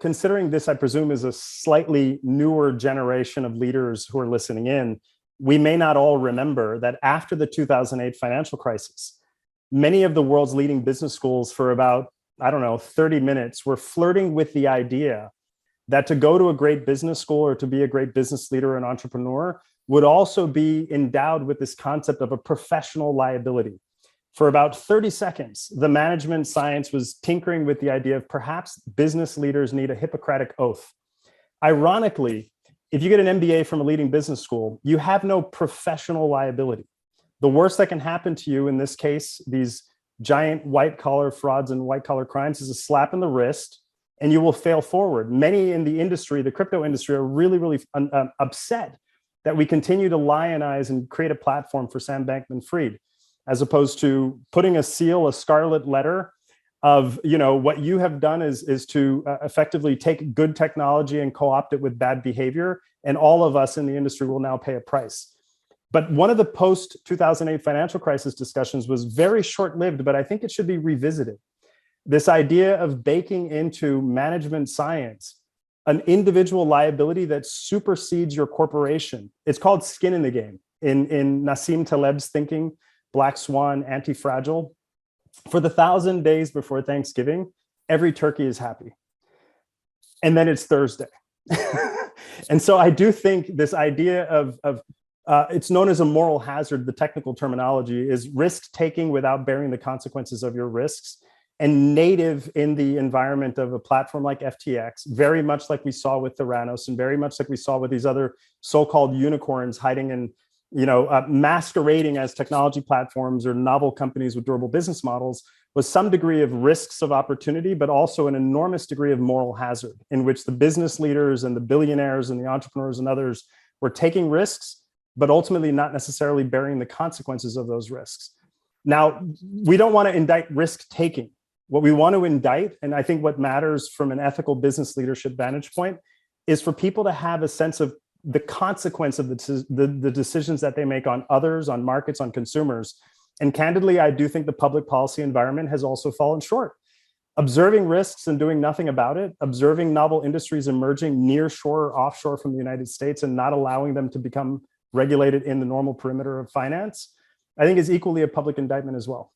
considering this, I presume, is a slightly newer generation of leaders who are listening in, we may not all remember that after the 2008 financial crisis, many of the world's leading business schools for about, I don't know, 30 minutes were flirting with the idea that to go to a great business school or to be a great business leader and entrepreneur would also be endowed with this concept of a professional liability. For about 30 seconds, the management science was tinkering with the idea of perhaps business leaders need a Hippocratic oath. Ironically, if you get an MBA from a leading business school, you have no professional liability. The worst that can happen to you in this case, these giant white collar frauds and white collar crimes, is a slap in the wrist and you will fail forward. Many in the industry, the crypto industry, are really upset that we continue to lionize and create a platform for Sam Bankman-Fried, as opposed to putting a seal, a scarlet letter of, what you have done is to effectively take good technology and co-opt it with bad behavior. And all of us in the industry will now pay a price. But one of the post-2008 financial crisis discussions was very short-lived, but I think it should be revisited. This idea of baking into management science an individual liability that supersedes your corporation. It's called skin in the game. In Nassim Taleb's thinking, Black Swan, Anti-Fragile, for the 1,000 days before Thanksgiving, every turkey is happy. And then it's Thursday. And so I do think this idea of it's known as a moral hazard, the technical terminology, is risk-taking without bearing the consequences of your risks, and native in the environment of a platform like FTX, very much like we saw with Theranos and very much like we saw with these other so-called unicorns hiding in, masquerading as technology platforms or novel companies with durable business models, was some degree of risks of opportunity, but also an enormous degree of moral hazard in which the business leaders and the billionaires and the entrepreneurs and others were taking risks, but ultimately not necessarily bearing the consequences of those risks. Now, we don't want to indict risk-taking. What we want to indict, and I think what matters from an ethical business leadership vantage point, is for people to have a sense of the consequence of the decisions that they make on others, on markets, on consumers. And candidly, I do think the public policy environment has also fallen short. Observing risks and doing nothing about it, observing novel industries emerging near shore or offshore from the United States and not allowing them to become regulated in the normal perimeter of finance, I think is equally a public indictment as well.